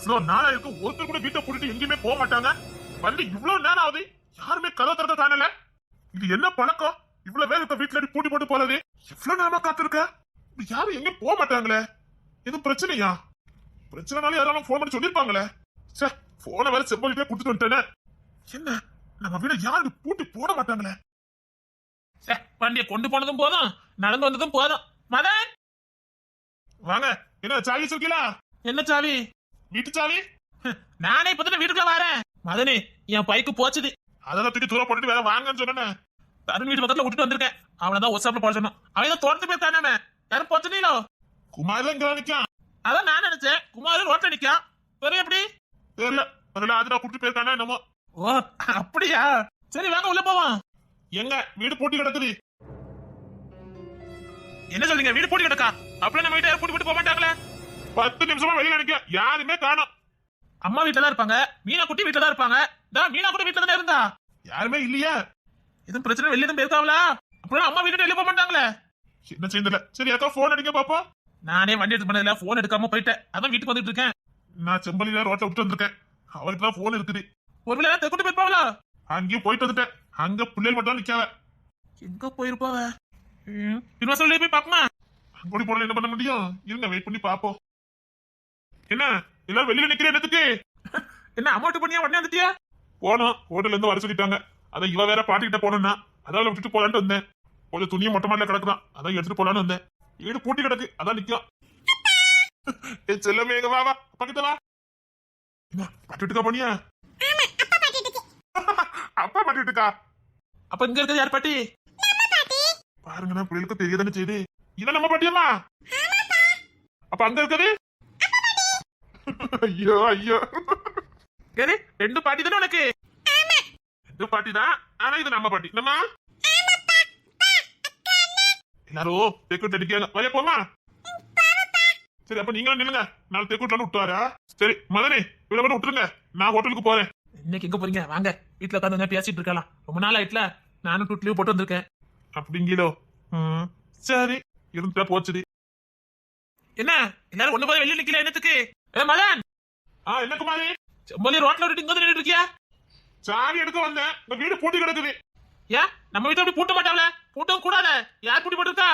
இவ்வளவு நாளா இருக்கு, ஒருத்தர் கூட வீட்டை போட்டுட்டு எங்கேயுமே போக மாட்டாங்க. வந்து இவ்வளவு நேரம் ஆகுது, யாருமே கதை திறக்க காணல. இது என்ன பழக்கம்? இவ்வளவு பேர் இருக்க வீட்டுல பூட்டி போட்டு போறது, இவ்வளவு நேரமா காத்திருக்க. யாரும் எங்க போக மாட்டாங்களே, எதுவும் பிரச்சனையா? பிரச்சனைனால யாராலும் போன் பண்ணி சொல்லிருப்பாங்களே. சே, போன வேற செம்பலிட்டே கொடுத்துட்டு வந்துட்டேனே. என்ன நம்ம வீட யாரு பூட்டி போட மாட்டாங்களே. வண்டியை கொண்டு போனதும் போதும், நடந்து வந்ததும் போதும். மதன் வாங்க, என்ன சாவி வச்சிருக்கீங்களா? என்ன சாவி? வீட்டு சாவி. நானே இப்பதானே வீட்டுக்குள்ள வரேன். மதனே, என் பைக்கு போச்சுது. அதெல்லாம் தூக்கி தூரம் போட்டுட்டு வேற வாங்கன்னு சொன்னேன். தருண் வீட்டு பக்கத்துல விட்டுட்டு வந்திருக்கேன். அவனதான் வாட்ஸ்அப்ல போட சொன்னான். அவன் ஏதோ தோட்டத்து போய் தானே, யாரும் போச்சுனீங்களோ? குமார் இங்க நிக்கான். அதான் நான் நினைச்சேன் குமார் ரோட்ல நிக்கான். பெரிய எப்படி தெரியல, அதெல்லாம் ஆதிரா கூட்டிட்டு போயிருக்கானா என்னமோ. ஓ அப்படியா? சரி வாங்க உள்ள போவோம். எங்க வீடு பூட்டி கிடக்குது. என்ன சொல்றீங்க? வீடு பூட்டி கிடக்கா? அப்படியே நம்ம வீட்டை பூட்டி போட்டு போக மாட்டாங்களே. 10 நிமிஷமா வெளியில நிக்க, யாருமே காணோம். அம்மா வீட்டுல தான் இருப்பாங்க, மீனா குட்டி வீட்டுல தான் இருப்பாங்க. மீனா கூட வீட்டுல தானே இருந்தா. யாருமே இல்லையா? எதுவும் பிரச்சனை வெளியே எதுவும் போயிருக்காங்களா? அப்படின்னா அம்மா வீட்டு வெளியே போக மாட்டாங்களே. என்ன செய்யல. சரி அக்கா போன் அடிக்க பாப்போம். நானே வண்டி எடுத்து பண்ணதுல போன் எடுக்காம போயிட்டேன். அதான் வீட்டுக்கு வந்துட்டு இருக்கேன். நான் செம்பலியில ரோட்ல விட்டு வந்திருக்கேன். அவருக்கு தான் போன் இருக்குது. ஒருவேளை தெற்குட்டு போயிருப்பாங்களா? அங்கேயும் போயிட்டு வந்துட்டேன். அங்க பிள்ளைகள் மட்டும் நிக்காவ. எங்க போயிருப்பாவ? யூனிவர்சல் போய் பாப்போமா? அங்கோடி போல என்ன பண்ண முடியும்? இருங்க, வெயிட் பண்ணி பாப்போம். என்ன எல்லாரும் வெளியில நிக்கிற இடத்துக்கு என்ன அமௌண்ட் பண்ணியா உடனே வந்துட்டியா? போனோம், ஹோட்டல்ல இருந்து வர சொல்லிட்டாங்க. அதான் இவ வேற பாட்டிக்கிட்ட போனோம்னா அதான் விட்டுட்டு போலான்னு வந்தேன். கொஞ்சம் துணியை மொட்டை மாடல கிடக்குறான், அதான் எடுத்துட்டு போலான்னு வந்தேன். வீடு பூட்டி கிடக்கு, அதான் நிக்கும். என் செல்லமே எங்க வா வா, பக்கத்துல வா. என்ன பாட்டுக்கா போனியா? அப்பா பாட்டுக்கா. அப்ப இங்க இருக்கிறது யார் பாட்டி? பாருங்க, பிள்ளைகளுக்கு தெரியதானே செய்யுது. இதான் நம்ம பாட்டியம்மா. அப்ப அங்க இருக்குது. ஐயோ ஐயோ, சரி ரெண்டு பாட்டி தானே உனக்கு? ரெண்டு பாட்டி தான், ஆனா இது நம்ம பாட்டி. நம்ம எல்லாரும் தெக்கூட்டு அடிக்காங்க. வரைய போமா? சரி அப்ப நீங்களும் நில்லுங்க, நாலு தெக்கூட்ல விட்டு வரா. சரி மதனே, இவ்வளவு மட்டும் விட்டுருங்க, நான் ஹோட்டலுக்கு போறேன். இன்னைக்கு எங்க போறீங்க? வாங்க வீட்டுல உட்காந்து பேசிட்டு இருக்கலாம். ரொம்ப நாள் ஆயிட்டுல, நானும் டூட் லீவ் போட்டு வந்திருக்கேன். அப்படிங்கிலோ? சரி இருந்துட்டா போச்சுது. என்ன எல்லாரும் ஒண்ணு போய் வெளியே நிக்கல என்னத்துக்கு? மதன், என்ன குமாரி? செம்பொலி ரோட்ல விட்டு இங்க வந்து நின்றுட்டு இருக்கியா? சாவி எடுக்க வந்தேன், இந்த வீடு பூட்டி கிடக்குது. ஏன் நம்ம வீட்டை அப்படி பூட்ட மாட்டாங்கள? பூட்டம் கூடாத. யார் பூட்டி போட்டிருக்கா?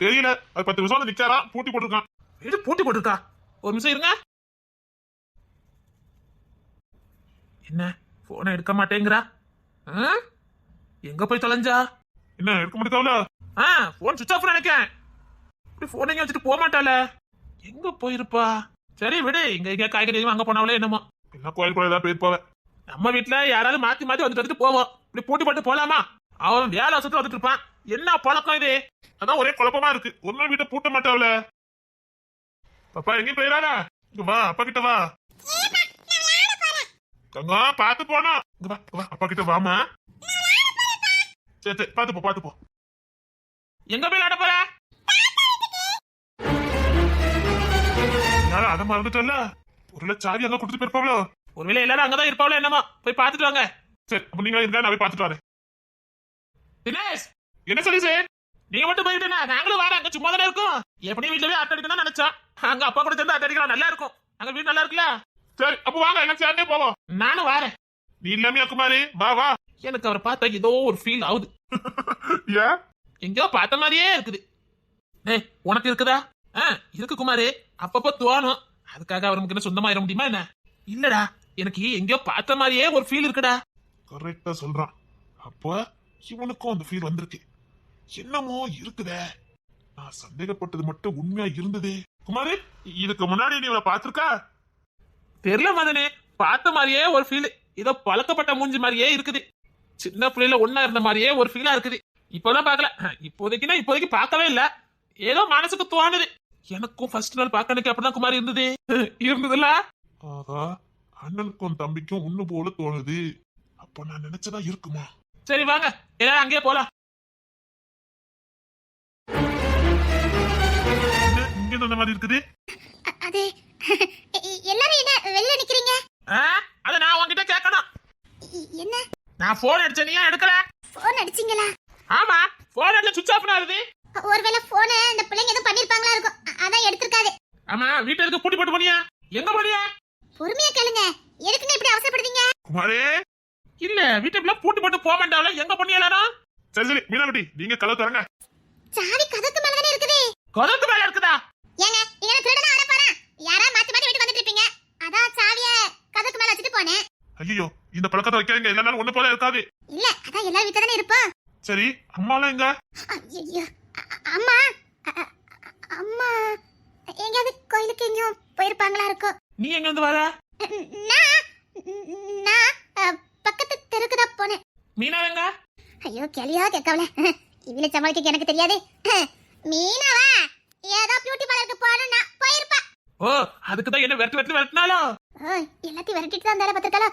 தெரியல, அது 10 நிமிஷம் வந்து நிக்காரா, பூட்டி போட்டிருக்கான். வீடு பூட்டி போட்டிருக்கா? ஒரு நிமிஷம் இருங்க. என்ன போனை எடுக்க மாட்டேங்கிறா? எங்க போய் தொலைஞ்சா? என்ன எடுக்க மாட்டேக்காவல? போன் சுவிட்ச் ஆஃப் நினைக்கேன். இப்படி போன் எங்க வச்சுட்டு போக மாட்டாள. எங்க போயிருப்பா? சரி விடு, இங்க எங்க காய்கறி அங்க போனாவளே என்னமோ. என்ன கோயில் கூட ஏதாவது போயிருப்பாவ. நம்ம வீட்டுல யாராவது மாத்தி மாத்தி வந்துட்டு போவோம். இப்படி பூட்டி போட்டு போலாமா? அவன் வேலை வசத்துல வந்துட்டு இருப்பான். என்ன பழக்கம் இது? அதான் ஒரே குழப்பமா இருக்கு. ஒரு நாள் வீட்டை பூட்ட மாட்டாவல. பாப்பா எங்கேயும் போயிடாரா? இங்க வா, அப்பா கிட்ட வா. தங்கம் பாத்து போனா. இங்க வா, வா, அப்பா கிட்ட வாமா. சரி சரி, பாத்து போ பாத்து போ. எங்க போய் விளையாட போற? யாரும் அதை மறந்துட்டல. ஒரு சாவி அங்க கொடுத்து போயிருப்பாவளோ. ஒருவேளை எல்லாரும் அங்கதான் இருப்பாவளோ என்னமோ. போய் பாத்துட்டு வாங்க. சரி அப்ப நீங்க இருக்கா, நான் போய் பாத்துட்டு வரேன். தினேஷ், என்ன சொல்லி சார்? நீங்க மட்டும் போயிட்டு நாங்களும் வரேன். அங்க சும்மா தானே இருக்கும். எப்படி வீட்டுல போய் அட்டை அடிக்கணும் நினைச்சா, அங்க அப்பா கூட சேர்ந்து அட்டை அடிக்கலாம், நல்லா இருக்கும். அங்க வீடு நல்லா இருக்குல்ல. சரி அப்ப வாங்க, எல்லாம் சேர்ந்தே போவோம். நானும் வரேன். நீ இல்லாமையா குமாரி? வா வா. எனக்கு அவரை பார்த்தா ஏதோ ஒரு ஃபீல் ஆகுது. ஏன்? எங்கேயோ பார்த்த மாதிரியே இருக்குது. ஏய் உனக்கு இருக்குதா? இருக்கு குமாரு, அப்பப்ப தோணும். அதுக்காக அவர் நமக்கு என்ன சொந்தமாயிர முடியுமா என்ன? இல்லடா, எனக்கு எங்கேயோ பார்த்த மாதிரியே ஒரு ஃபீல் இருக்குடா. கரெக்டா சொல்றான். அப்ப இவனுக்கும் அந்த ஃபீல் வந்திருக்கு. என்னமோ இருக்குதே. நான் சந்தேகப்பட்டது மட்டும் உண்மையா இருந்தது. குமாரி, இதுக்கு முன்னாடி நீ இவனை பாத்திருக்கா? தெரியல மதனே, பார்த்த மாதிரியே ஒரு ஃபீல். ஏதோ பழக்கப்பட்ட மூஞ்சி மாதிரியே இருக்குது. சின்ன பிள்ளைல ஒன்னா இருந்த மாதிரியே ஒரு ஃபீலா இருக்குது. இப்பதான் பாக்கல. இப்போதைக்கு பார்க்கவே இல்ல. ஏதோ மனசுக்கு தோணுது. எனக்கும் ஃபர்ஸ்ட் நாள் பாக்கனுக்கு அப்படிதான் குமாரி இருந்தது. இருந்ததுல ஆகா, அண்ணனுக்கும் தம்பிக்கும் ஒண்ணு போல தோணுது. அப்ப நான் நினைச்சதா இருக்குமா? சரி வாங்க, எல்லாரும் அங்கேயே போலாம். இங்க இந்த மாதிரி இருக்குது. அது எல்லாரும் என்ன வெளிய நிக்கிறீங்க? அத நான் உன்கிட்ட கேட்கணும். என்ன? நான் போன் அடிச்சேன், நீ ஏன் எடுக்கல? போன் அடிச்சீங்களா? ஆமா, போன் அடிச்ச சுவிட்ச் ஆஃப் ஆகுது. ஒருவேளை போன் இந்த பிள்ளைங்க எதுவும் பண்ணிருப்பாங்களா இருக்கும், அதான் எடுத்துருக்காது. ஆமா, வீட்டுல இருக்க பூட்டி போட்டு போனியா? எங்க போனியா? பொறுமை போக மாட்டாவல எங்க பொண்ணு எல்லாரும் சரி சரி மீனாக்குட்டி நீங்க கதவு திறங்க. சாவி கதவுக்கு மேல தானே இருக்குது. கொதக்கு மேல இருக்குதா? ஏங்க நீங்க திருடனா ஆட போறேன். யாரா மாத்தி மாத்தி வீட்டுக்கு வந்துட்டு இருப்பீங்க. அதான் சாவிய கதவுக்கு மேல வச்சிட்டு போனேன். ஐயோ இந்த பழக்கத்தை வைக்காதீங்க, எல்லா நாளும் ஒண்ணு போல இருக்காது. இல்ல அதான் எல்லாரும் வீட்டுல தானே இருப்போம். சரி அம்மாலாம் எங்க? ஐயோ அம்மா அம்மா எங்கயாவது கோயிலுக்கு எங்கேயும் போயிருப்பாங்களா இருக்கும். நீ எங்க இருந்து வர? நான் நான் பக்கத்து தெருக்கு தான் போனேன். மீனா எங்க? ஐயோ கேளியா கேட்கவல இவளை சமாளிக்க எனக்கு தெரியாது. மீனாவா ஏதோ பியூட்டி பார்லருக்கு போகணும்னா போயிருப்பா. ஓ அதுக்குதான் என்ன விரட்டினாலோ? எல்லாத்தையும் விரட்டிட்டு தான் இருந்தாலும் பார்த்துருக்காளோ.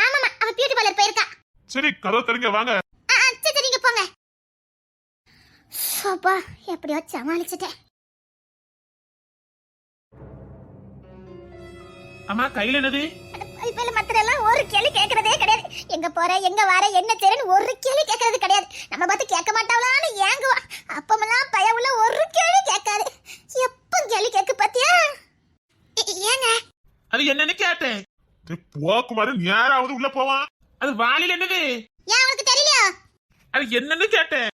ஆமாமா அவ பியூட்டி பார்லர் போயிருக்கா. சரி கதவு திறங்க வாங்க. சரி நீங்க போங்க. அப்பா எப்படியோ சமாளிச்சுட்டேன். அம்மா கையில என்னது? இப்ப மத்த எல்லாம் ஒரு கேள்வி கேக்குறதே கிடையாது. எங்க போற எங்க வர என்ன செய்றன்னு ஒரு கேள்வி கேக்குறது கிடையாது. நம்ம பார்த்து கேட்க மாட்டாவளான்னு ஏங்குவா. அப்பமெல்லாம் பய உள்ள ஒரு கேள்வி கேட்காது. எப்ப கேள்வி கேக்கு பாத்தியா? ஏங்க அது என்னன்னு கேட்டேன். போக்குமாறு நேராவது உள்ள போவான். அது வாளில என்னது? ஏன் உனக்கு தெரியலையா? அது என்னன்னு கேட்டேன்.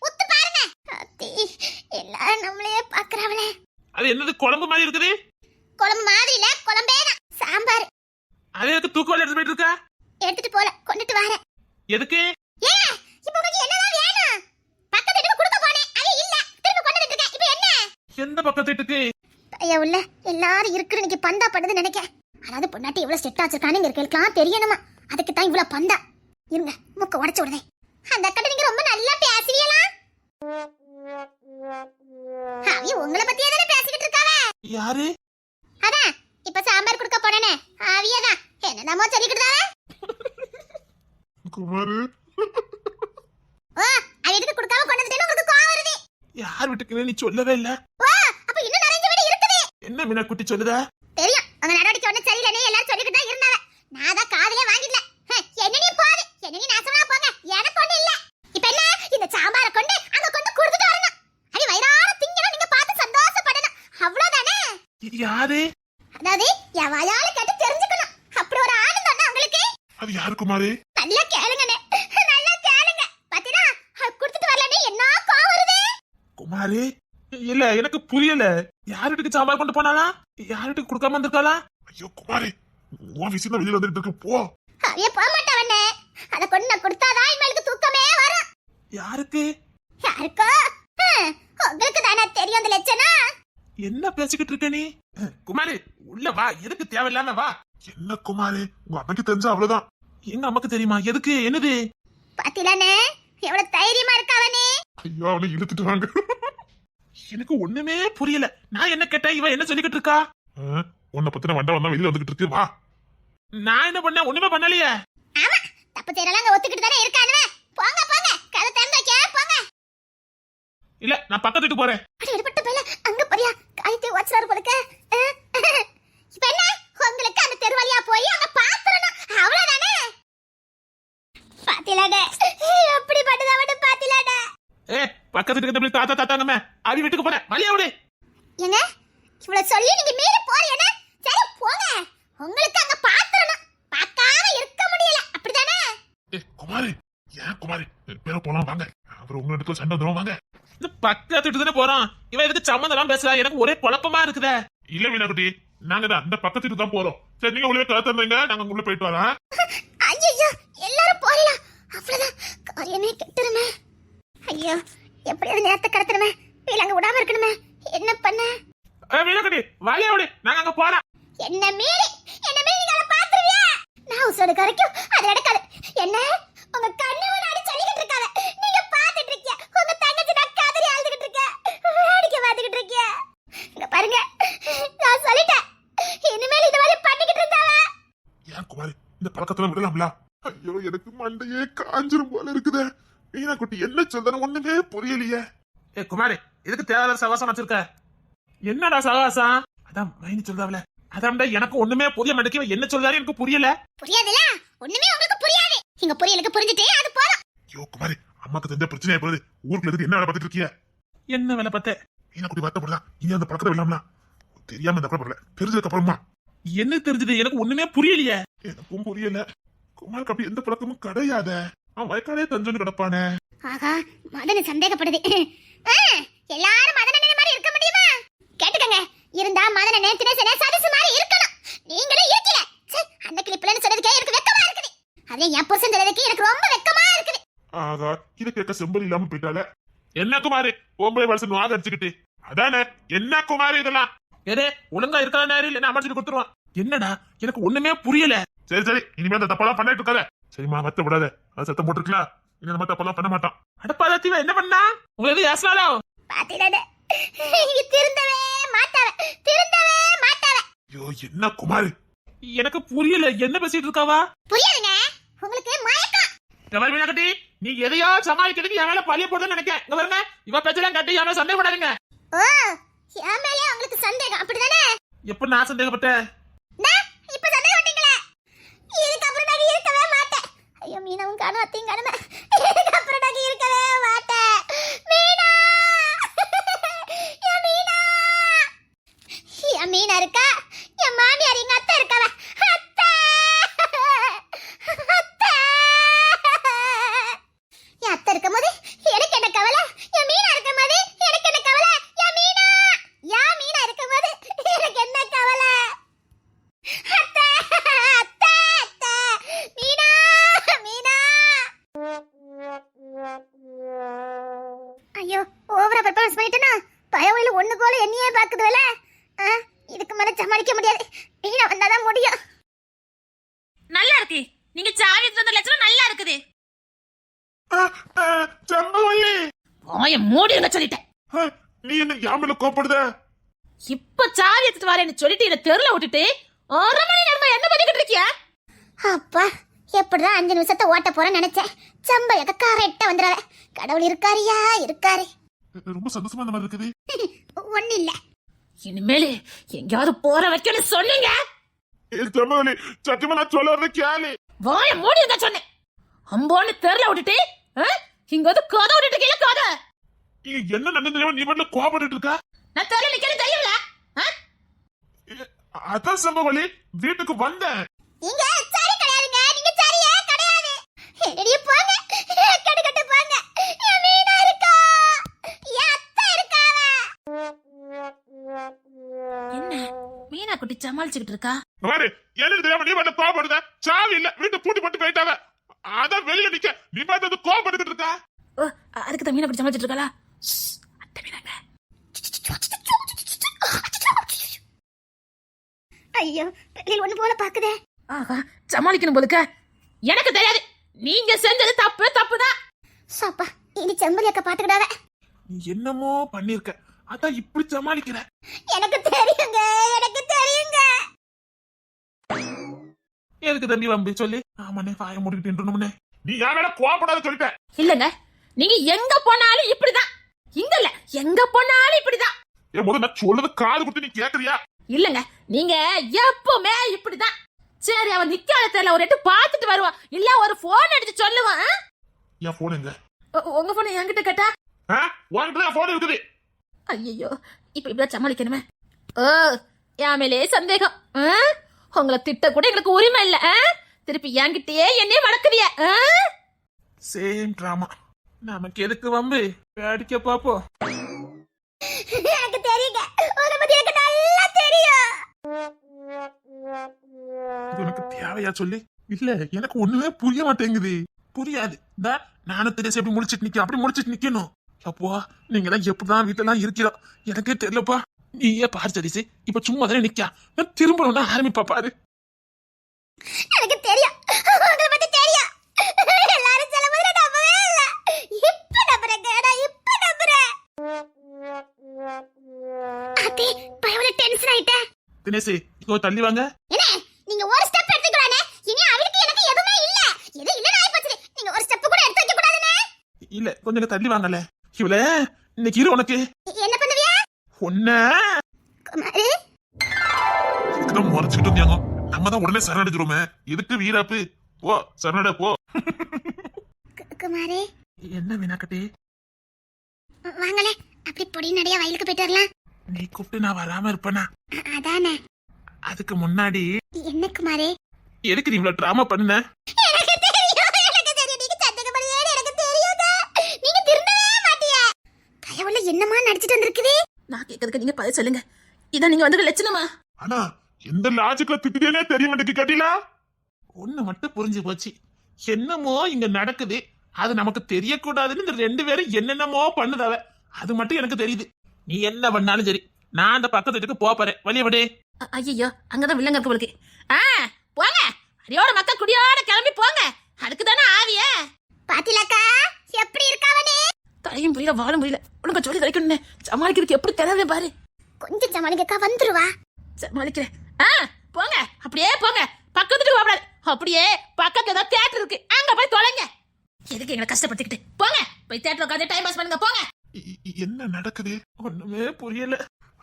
உத்து பாருங்க. அத்தி எல்லாரும் நம்மளையே பாக்குறாவளே. அது என்னது குழம்பு மாதிரி இருக்குது? குழம்பு மாதிரி இல்ல குழம்பே தான். சாம்பார். அது எதுக்கு தூக்குவாளி எடுத்து போயிட்டு இருக்கா? எடுத்துட்டு போல கொண்டுட்டு வரேன். எதுக்கு? ஏங்க இப்போ உங்களுக்கு என்னதான் வேணும்? பக்கத்து வீட்டுக்கு கொடுக்க போனேன். அது இல்ல. திரும்ப கொண்டு வந்துட்டேன். இப்போ என்ன? எந்த பக்கத்து வீட்டுக்கு? ஐயா உள்ள எல்லாரும் இருக்குற இன்னைக்கு பந்தா படுது நினைக்க. அதாவது பொண்டாட்டி இவ்வளவு செட் வச்சிருக்கானு இருக்கேன் தெரியணுமா? அதுக்கு தான் இவ்வளவு பந்தா. இருங்க மூக்க உடைச்சு விடுதே. அந்த அக்கா நீங்க ரொம்ப நல்லா பேசுவீங்களா? அவிய உங்களை பத்தியே தானே பேசிக்கிட்டு இருக்காவ. யாரு? அதான் இப்ப சாம்பார் கொடுக்க போனேனே அவியதான். என்னதாமோ சொல்லிக்கிட்டுதாவ. குமாரு ஓ அவியதுக்கு கொடுக்காம கொண்டு வந்துட்டேன்னு உங்களுக்கு கோவம் வருது. யார் வீட்டுக்கு நீ சொல்லவே இல்ல. ஓ அப்ப இன்னும் நிறைய வீடு இருக்குது. என்ன மீனா குட்டி சொல்லுதா? தெரியும் உங்க நடவடிக்கை ஒண்ணு சரியில்லைன்னு எல்லாரும் சொல்லிக்கிட்டு தான் இருந்தாவ. நான் தான் காதுலயே வாங்கிடல. என்ன நீ போது என்ன நீ நாசமா போங்க. எனக்கு ஒண்ணு இல்ல. இப்ப என்ன இந்த சாம்பாரை கொண்டு அங்க கொண்டு கொடுத்துட்டு வரணும். அது வயிறார திங்கணும். நீங்க பார்த்து சந்தோஷப்படணும். அவ்வளவுதானே? இது யாரு? அதாவது என் வாயால கேட்டு தெரிஞ்சுக்கணும். அப்படி ஒரு ஆனந்தம் தான் உங்களுக்கு. அது யாரு குமாரு? நல்லா கேளுங்கண்ணே. நல்லா கேளுங்க. பாத்தீனா கொடுத்துட்டு வரலன்னு என்ன கோவம் வருது. குமாரு இல்ல எனக்கு புரியல. யார் வீட்டுக்கு சாம்பார் கொண்டு போனாலா? யார் வீட்டுக்கு கொடுக்காம வந்திருக்காளா? ஐயோ குமாரு உன் விஷயம் வெளியில வந்துட்டு இருக்கு போ. அவிய போக மாட்டவனே. அத கொண்டு நான் கொடுத்தாதான் இவங்களுக்கு தூக்கமே வரும். யாருக்கு? யாருக்கோ உங்களுக்கு தானே தெரியும் அந்த லட்சணம். என்ன பேசிக்கிட்டு இருக்க நீ? குமாரு உள்ள வா. எதுக்கு தேவையில்லாம வா. என்ன குமாரு உங்க அம்மைக்கு தெரிஞ்சா அவ்வளவுதான். எங்க அம்மாக்கு தெரியுமா? எதுக்கு? என்னது? பாத்திலானே எவ்வளவு தைரியமா இருக்காவனே. ஐயோ அவனை இழுத்துட்டு வாங்க. எனக்கு ஒண்ணுமே புரியல. நான் என்ன கேட்டேன், இவ என்ன சொல்லிக்கிட்டு இருக்கா? உன்னை பத்தின வண்டா வந்தா வெளியில வந்துகிட்டு இருக்கு வா. நான் என்ன பண்ண? ஒண்ணுமே பண்ணலையே. ஆமா தப்பு செய்யறலாம் ஒத்துக்கிட்டு தானே இருக்கானுவ. போங்க போங்க கதை திறந்து வைக்க போங்க. இல்ல நான் பக்கத்து வீட்டுக்கு போறேன். அட எடுபட்ட பையல அங்க போறியா? காயத்தை வாட்ச்றாரு போலக்க. இப்ப என்ன உங்களுக்கு அந்த தெருவழியா போய் அங்க பாத்துறணும் அவ்வளவுதானே. பாத்திலாடே எப்படி பட்டத அவட பாத்திலாடே. பக்கத்து வீட்டுக்கு தம்பி தாத்தா தாத்தாங்கமே அவி வீட்டுக்கு போறேன். வழியா விடு. ஏங்க இவ்வளவு சொல்லி நீங்க மீறி போறீங்க. சரி போங்க. உங்களுக்கு அங்க பாத்துறணும். பார்க்காம இருக்க முடியல அப்படிதானே? குமாரு ஏன் குமாரு பேர போலாம் வாங்க. அப்புறம் உங்க இடத்துல சண்டை வந்துடும் வாங்க. இந்த பக்கத்து வீட்டுக்கு தானே போறோம். இவன் எதுக்கு சம்மந்தம் பேசுறா? எனக்கு ஒரே குழப்பமா இருக்குதே. இல்ல மீனாக்குட்டி நாங்க அந்த பக்கத்துக்கு தான் போறோம். சரி நீங்க உள்ளே கதை தந்தீங்க நாங்க உள்ள போயிட்டு வரோம். ஐயோ எல்லாரும் போறலாம். அவ்வளவுதான் காரியமே கெட்டுருமே. ஐயோ எப்படியாவது நேரத்தை கடத்தணுமே. வீலங்க விடாம இருக்கணுமே. என்ன பண்ண? மீனாக்குட்டி வழியா விடு. நாங்க அங்க போறோம். என்ன மீறி நீங்க அதை பாத்துருவியா? நான் உசோடு கரைக்கும் அது நடக்காது. என்ன உங்க கண்ணு முன்னாடி சொல்லிக்கிட்டு இருக்காத. நீங்க பாத்துட்டு இருக்கீங்க. உங்க தங்கச்சி நான் கதறி அழுதுகிட்டு இருக்கேன். வேடிக்கை பார்த்துக்கிட்டு இருக்கீங்க. இங்க பாருங்க நான் சொல்லிட்டேன். இனிமேல் இந்த மாதிரி பண்ணிக்கிட்டு இருந்தாவ. ஏன் குமாரு இந்த பழக்கத்துல விடலாம்ல? ஐயோ எனக்கு மண்டையே காஞ்சிரும் போல இருக்குதே. மீனாக்குட்டி என்ன சொல்றேன்னு ஒண்ணுமே புரியலையே. குமாரி எதுக்கு தேவையில்லாத சவாசம் வச்சிருக்க? என்னடா சவாசம்? அதான் மைனி சொல்றாவல. அதான் எனக்கு ஒண்ணுமே புரிய மாட்டேங்குது. என்ன சொல்றாரு எனக்கு புரியல. புரியாதுல? ஒண்ணுமே உங்களுக்கு புரியாது. இங்க புரியலுக்கு புரிஞ்சிட்டே அது போறோம். ஐயோ குமாரி அம்மாக்கு தெரிஞ்ச பிரச்சனையா போகுது. ஊருக்குள்ள எதுக்கு என்ன வேலை பார்த்துட்டு இருக்கிய? என்ன வேலை பார்த்த? மீனாக்குட்டி வருத்தப்படலாம். இனி அந்த பழக்கத்தை விடலாம்ல? தெரியாம இந்த பழக்கம் தெரிஞ்சதுக்கு அப்புறமா என்ன தெரிஞ்சது? எனக்கு ஒண்ணுமே புரியலையே. எனக்கும் புரியல. குமாருக்கு அப்படி எந்த பழக்கமும் கிடையாத. அவன் வயக்காலே தஞ்சோன்னு கிடப்பானே. ஆகா, மதன் சந்தேகப்படுது. எல்லாரும் மதன் அண்ணன் மாதிரி இருக்க முடியுமா? கேட்டுக்கங்க, இருந்தா மதன் அண்ணன் தினசரி சதசு மாதிரி இருக்கணும். நீங்களும் இருக்கீங்க. அந்த கிளிப்லன்னு சொல்றதுக்கே எனக்கு வெக்கமா இருக்குது. அதே என் புருஷன் சொல்றதுக்கு எனக்கு ரொம்ப வெக்கமா இருக்குது. ஆகா, இது கேட்க செம்பல் இல்லாம போயிட்டால. என்ன குமாரு பொம்பளை வருஷம் வாக அடிச்சுக்கிட்டு? அதானே என்ன குமாரு இதெல்லாம்? ஏதே ஒழுங்கா இருக்காத நேரம் இல்ல அமைச்சிட்டு கொடுத்துருவான். என்னடா எனக்கு ஒண்ணுமே புரியல. சரி சரி, இனிமே அந்த தப்பெல்லாம் பண்ணிட்டு இருக்காத. சரிம்மா, மத்த விடாத. அது சத்தம் போட்டுருக்கலாம். இனி அந்த தப்பெல்லாம் பண்ண மாட்டான். அடப்பா தீவா என்ன பண்ணா? உங்களுக்கு எது ஏசனாலோ? பாத்தீங்களா, இங்க திருந்தவே மாட்டாவ, திருந்தவே மாட்டாவ. ஐயோ என்ன குமாரு, எனக்கு புரியல, என்ன பேசிட்டு இருக்காவா? புரியாதுங்க, உங்களுக்கு மயக்கம். கவர்மெண்ட் கட்டி நீ எதையோ சமாளிக்கிறதுக்கு என் மேல பழிய போடுன்னு நினைக்கிறேன். இங்க பாருங்க, இவ பேச்செல்லாம் கட்டி என் மேல சந்தேகப்படாதீங்க. ஓ, என் மேலே உங்களுக்கு சந்தேகம் அப்படிதானே? எப்ப நான் சந்தேகப்பட்டேன்? இப்ப சந்தேகப்பட்டீங்களே. இதுக்கப்புறம் நான் இருக்கவே மாட்டேன். ஐயோ, மீனவும் காணும், அத்தையும் காணுமே. இதுக்கப்புறம் நான் இருக்கவே மாட்டேன். மீனா, என் மீனா, என் மீனா இருக்கா, என் மாமியார் எங்க அத்தை இருக்காவ. அத்தை, அத்தை, என் அத்தை இருக்கும்போது எனக்கு என்ன கவலை? என் மீனா இருக்கும்போது எனக்கு என்ன கவலை? என் மீனா, என் மீனா இருக்கும்போது எனக்கு என்ன கவலை? அத்தை, அத்தை, அத்தை, மீனா, மீனா. ஐயோ, ஓவரா பெர்ஃபார்மன்ஸ் பண்ணிட்டேனா? பயவயில ஒண்ணு போல என்னையே பாக்குதுல. இதுக்கு மேல சமாளிக்க முடியாது. மீனா வந்தாதான் முடியும். நல்லா இருக்கு. நீங்க சாவி தந்த லட்சணம் நல்லா இருக்குது. செம்பவள்ளி, வாய மூடிங்க சொல்லிட்டேன். நீ என்ன யாமல கோப்படுத? இப்ப சாவி எடுத்துட்டு வரேன்னு சொல்லிட்டு என்ன தெருல விட்டுட்டு 1/2 மணி நேரமா என்ன பண்ணிக்கிட்டு இருக்கியா? அப்பா, எப்படிடா 5 நிமிஷத்தை ஓட்ட போறேன்னு நினைச்சேன். சம்பையக்க கரெக்டா வந்துடாத. கடவுள் இருக்காரியா, இருக்காரு. ரொம்ப சந்தோஷமா அந்த மாதிரி இருக்குது. ஒண்ணு இல்ல. இனிமேல் எங்கயாவது போற வைக்கணும் சொல்லுங்க. செம்பவள்ளி, சத்தியமா நான் சொல்ல வரது கேளு. வாய மூடிங்க சொன்னேன். அம்போன்னு தெருல விட்டுட்டு இங்க வந்து கதை விட்டுட்டு கீழே கதை. இங்க என்ன நடந்தது? நீ மட்டும் கோபப்பட்டு இருக்கா? நான் தெருல நிக்கிறது தெரியல. அதான் செம்பவள்ளி, வீட்டுக்கு வந்தேன். நீங்க சரி கிடையாதுங்க, நீங்க சரியே கிடையாது. என்னடியே போங்க, கடுகட்டு போங்க. என் மீனா இருக்கா, என் அத்தை இருக்காவ. என்ன மீனா குட்டி சமாளிச்சுக்கிட்டு இருக்கா? பாரு, என்ன தெரியாம நீ மட்டும் கோபப்படுத? சாவி இல்ல, வீட்டு பூட்டி போட்டு போயிட்டாவ. அதான் வெளியில நிக்க நீ பார்த்து கோபப்பட்டு இருக்கா? ஓ, அதுக்கு தான் மீனா குட்டி சமாளிச்சுட்டு இருக்காளா? அத்தை மீனாங்க. ஐயோ, வெளியில் ஒண்ணு போல பாக்குதே. ஆஹா, சமாளிக்கணும் போலுக்க. எனக்கு தெரியாது. நீங்க செஞ்சது தப்பு தப்புதான். சாப்பா, இனி செம்பலி அக்கா பாத்துக்கிடாத. நீ என்னமோ பண்ணிருக்க, அதான் இப்படி சமாளிக்கிற. எனக்கு தெரியுங்க, எனக்கு தெரியுங்க. எதுக்கு தம்பி வம்பி சொல்லி? ஆமாண்ணே, வாய மூடிக்கிட்டு. நீ யார் மேல கோபப்படாத சொல்லிட்டேன். இல்லங்க, நீங்க எங்க போனாலும் இப்படிதான். இங்க இல்ல, எங்க போனாலும் இப்படிதான். ஏன் முதல்ல நான் சொல்றது காது கொடுத்து நீ கேக்குறியா? இல்லங்க, நீங்க எப்பவுமே இப்படிதான். சரி, அவன் நிக்காத தெரியல, ஒரு எட்டு பாத்துட்டு வருவான். இல்ல ஒரு போன் அடிச்சு சொல்லுவான். என் போன் எங்க? உங்க போன் என்கிட்ட கேட்டா? உன்கிட்ட போன் இருக்குது. ஐயோ, இப்ப இப்படிதான் சமாளிக்கணுமே. ஓ, என் மேலே சந்தேகம். உங்களை திட்ட கூட எங்களுக்கு உரிமை இல்ல. திருப்பி என்கிட்டயே என்னைய வளர்க்குறிய. Same drama. நமக்கு எதுக்கு வம்பு? அடிக்க பாப்போம். எனக்கு தெரியுங்க, உங்களை பத்தி எனக்கு நல்லா தெரியும். இது உனக்கு தேவையா சொல்லி? இல்ல, எனக்கு ஒண்ணுமே புரிய மாட்டேங்குது. புரியாது. நானும் தெரியாச எப்படி முடிச்சிட்டு நிக்க, அப்படி முடிச்சிட்டு நிக்கணும். அப்போ நீங்க எல்லாம் எப்படிதான் வீட்டுல எல்லாம் இருக்கிறோம் எனக்கே தெரியலப்பா. நீயே பாரு சரிசு, இப்ப சும்மா தானே நிக்கா. நான் திரும்பணும்னா ஆரம்பிப்பா பாரு. எனக்கு தெரியும், உங்களை பத்தி தெரியும். எல்லாரும் சொல்லும்போது நான் நம்பவே இல்ல. இப்ப நம்புறேங்க, நான் இப்ப நம்புறேன். அத்தி, பயவுல டென்ஷன் ஆயிட்டேன். தினேசு, இங்க தள்ளி வாங்க. என்ன, நீங்க ஒரு ஸ்டெப் எடுத்துக்கலானே. இனி அவளுக்கு எனக்கு எதுவுமே இல்ல. எது இல்ல நான் போச்சு. நீங்க ஒரு ஸ்டெப் கூட எடுத்து வைக்க கூடாதுனே. இல்ல, கொஞ்சம் தள்ளி வாங்கல. இவளே, இன்னைக்கு இரு உனக்கு. என்ன பண்ணுவியா? ஒன்ன குமாரு, இதுக்குதான் முறைச்சுக்கிட்டு இருந்தாங்க. நம்ம தான் உடனே சரணடைஞ்சிருமே. எதுக்கு வீராப்பு? போ சரணட போ. குமாரு, என்ன வீணா கட்டி? வாங்களே, அப்படி பொடி நடையா வயலுக்கு போயிட்டு வரலாம். நீ கூப்பிட்டு நான் வராம இருப்பேனா? அதானே. அதுக்கு முன்னாடி என்ன குமாரு? எதுக்கு நீ இவ்வளவு டிராமா பண்ண? எனக்கு தெரியும், எனக்கு தெரியும். நீங்க சந்தேகப்படுறீங்க. பயவுல என்னமா நடிச்சிட்டு வந்திருக்குது. நான் கேட்கறதுக்கு நீங்க பதில் சொல்லுங்க. இதான் நீங்க வந்து லட்சணமா? ஆனா எந்த லாஜிக்ல திட்டுதேனே தெரிய மாட்டேங்குது கேட்டீங்களா? ஒண்ணு மட்டும் புரிஞ்சு போச்சு. என்னமோ இங்க நடக்குது, அது நமக்கு தெரியக்கூடாதுன்னு இந்த 2 பேரும் என்னென்னமோ பண்ணுதாவ. அது மட்டும் எனக்கு தெரியுது. நீ என்ன பண்ணாலும் சரி, நான் அந்த பக்கத்து வீட்டுக்கு போறேன். வழிய விடு. ஐயோ, அங்கதான் வில்லங்க இருக்கு உங்களுக்கு. போங்க, அடியோட மக்கள் குடியோட கிளம்பி போங்க. அதுக்கு தானே ஆவிய. பாத்திலாக்கா எப்படி இருக்காவனே? தலையும் புரியல, வாழும் புரியல. உனக்கு சொல்லி கிடைக்கணும். சமாளிக்கிறதுக்கு எப்படி தெரியாதே பாரு. கொஞ்சம் சமாளிக்கா வந்துருவா. சமாளிக்கிறேன். போங்க, அப்படியே போங்க. பக்கத்துக்கு போகக்கூடாது. அப்படியே பக்கத்துல ஏதாவது தியேட்டர் இருக்கு, அங்க போய் தொலைங்க. எதுக்கு எங்களை கஷ்டப்படுத்திக்கிட்டு? போங்க, போய் தியேட்டர் உட்காந்து டைம் பாஸ் பண்ணுங்க. போங்க. என்ன நடக்குது? ஒண்ணுமே புரியல.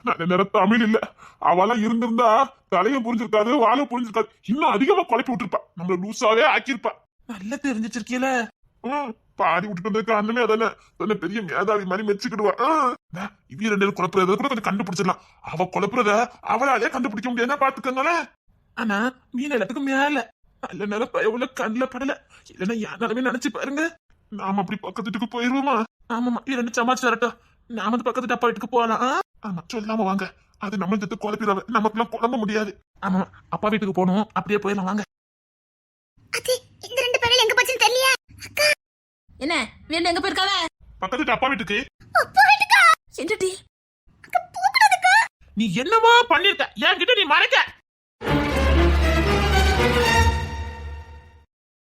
நல்ல நேரம் தமிழ் இல்ல. அவெல்லாம் இருந்திருந்தா தலையும் புரிஞ்சிருக்காது, வாழும் புரிஞ்சிருக்காது. இன்னும் அதிகமா குழப்பி விட்டுருப்பா. நம்மள லூசாவே ஆக்கியிருப்பா. நல்லா தெரிஞ்சிருக்கீல. பாடி விட்டுட்டு வந்திருக்க அண்ணனே அதானே சொன்ன பெரிய மேதாவி மாதிரி மெச்சுக்கிடுவா. இவங்க 2 பேரும் குழப்பறத கூட கொஞ்சம் கண்டுபிடிச்சிடலாம். அவ குழப்பறத அவளாலே கண்டுபிடிக்க முடியாதுன்னா பாத்துக்கங்களேன். ஆனா மீன் இடத்துக்கு மேல நல்ல நேரம் பயவுல கண்ணுல படல. இல்லன்னா யாராலுமே நினைச்சு பாருங்க. நாம அப்படி பக்கத்து வீட்டுக்கு போயிருவோமா? ஆமாமா, 2 சமாளிச்சு வரட்டும். நாம வந்து பக்கத்து அப்பா வீட்டுக்கு போகலாம். ஆமா, சொல்லாம வாங்க. அது நம்ம சேர்த்து குழப்பிடாவ. நமக்குலாம் குழம்ப முடியாது. ஆமா, அப்பா வீட்டுக்கு போகணும். அப்படியே போயிடலாம் வாங்க. அது இந்த 2 பேரும் எங்க போச்சுன்னு தெரியல. என்ன வீடு எங்க போயிருக்காவ? பக்கத்து வீட்டு அப்பா வீட்டுக்கு. அப்பா வீட்டுக்கா? என்னடி அங்க போகக்கூடாதுக்கா. நீ என்னவோ பண்ணிருக்க, என்கிட்ட நீ மறைக்க.